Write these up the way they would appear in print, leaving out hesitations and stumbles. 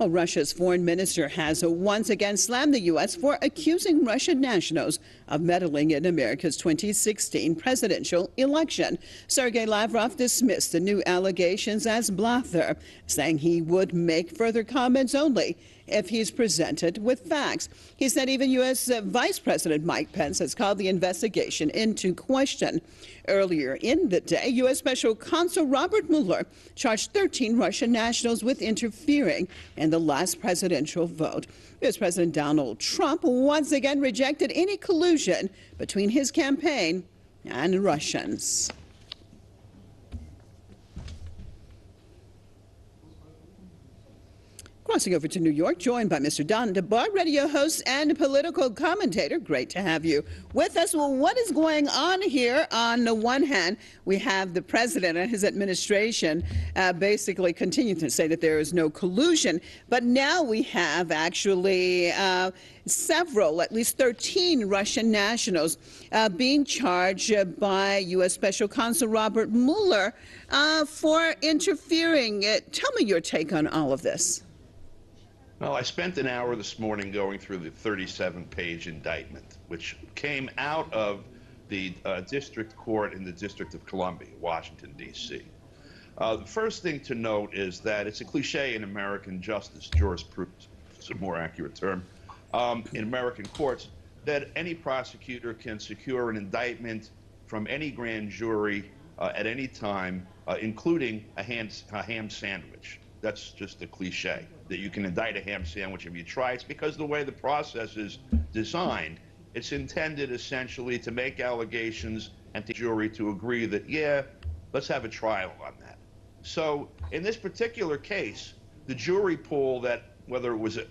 Well, Russia's foreign minister has once again slammed the U.S. for accusing Russian nationals of meddling in America's 2016 presidential election. Sergey Lavrov dismissed the new allegations as Blather, saying he would make further comments only if he's presented with facts. He said even U.S. Vice President Mike Pence has called the investigation into question. Earlier in the day, U.S. Special Counsel Robert Mueller charged 13 Russian nationals with interfering in the last presidential vote. U.S. President Donald Trump once again rejected any collusion between his campaign and Russians. Crossing over to New York, joined by Mr. Don DeBar, radio host and political commentator. Great to have you with us. Well, what is going on here? On the one hand, we have the president and his administration basically continuing to say that there is no collusion. But now we have actually several, at least 13 Russian nationals being charged by U.S. Special Counsel Robert Mueller for interfering. Tell me your take on all of this. Well, I spent an hour this morning going through the 37-page indictment, which came out of the district court in the District of Columbia, Washington, D.C. The first thing to note is that it's a cliche in American justice, jurisprudence, it's a more accurate term, in American courts, that any prosecutor can secure an indictment from any grand jury at any time, including a ham sandwich. That's just a cliche, that you can indict a ham sandwich if you try. It's because the way the process is designed, it's intended essentially to make allegations and the jury to agree that, yeah, let's have a trial on that. So in this particular case, the jury pool, that whether it was a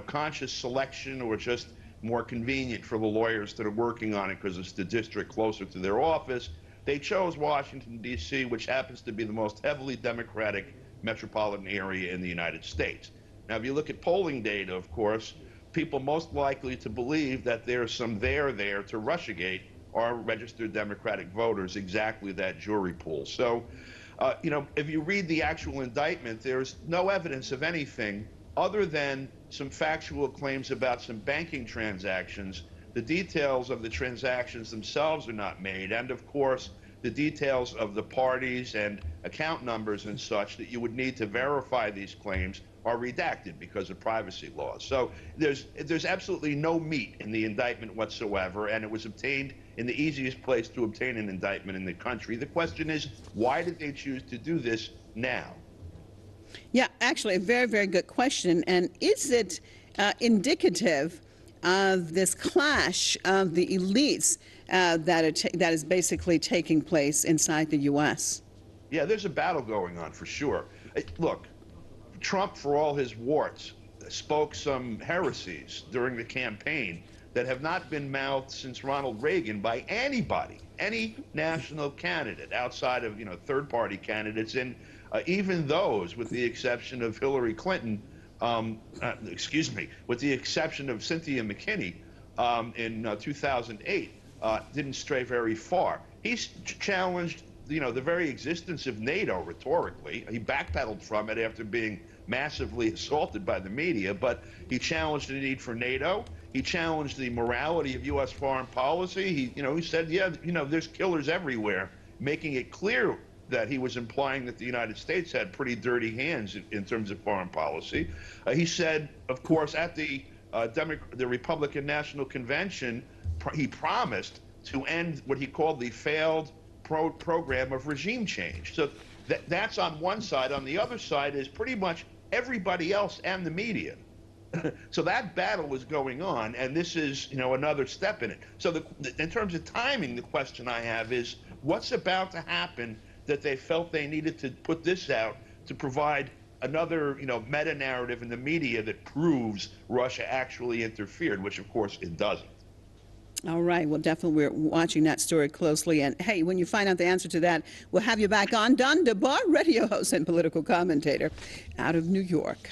conscious selection or just more convenient for the lawyers that are working on it because it's the district closer to their office, they chose Washington, D.C., which happens to be the most heavily Democratic metropolitan area in the United States. Now, if you look at polling data, of course, people most likely to believe that there's some there to Russiagate are registered Democratic voters, exactly that jury pool. So, if you read the actual indictment, there's no evidence of anything other than some factual claims about some banking transactions. The details of the transactions themselves are not made, and of course, the details of the parties and account numbers and such that you would need to verify these claims are redacted because of privacy laws. So there's absolutely no meat in the indictment whatsoever, and it was obtained in the easiest place to obtain an indictment in the country. The question is, why did they choose to do this now? Yeah, actually, a very, very good question. And is it indicative of this clash of the elites that is basically taking place inside the U.S.? Yeah, there's a battle going on for sure. Look, Trump, for all his warts, spoke some heresies during the campaign that have not been mouthed since Ronald Reagan by anybody, any national candidate outside of third-party candidates, and even those, with the exception of Hillary Clinton, with the exception of Cynthia McKinney in 2008, didn't stray very far. He's challenged, the very existence of NATO rhetorically. He backpedaled from it after being massively assaulted by the media, but he challenged the need for NATO. He challenged the morality of U.S. foreign policy. He said, yeah, there's killers everywhere, making it clear that he was implying that the United States had pretty dirty hands in terms of foreign policy. He said, of course, at the Republican National Convention, he promised to end what he called the failed program of regime change. So that's on one side. On the other side is pretty much everybody else and the media. So that battle was going on, and this is, another step in it. So in terms of timing, the question I have is, what's about to happen that they felt they needed to put this out to provide another, meta-narrative in the media that proves Russia actually interfered, which, of course, it doesn't. All right. Well, definitely we're watching that story closely. And, hey, when you find out the answer to that, we'll have you back on. Don DeBar, radio host and political commentator out of New York.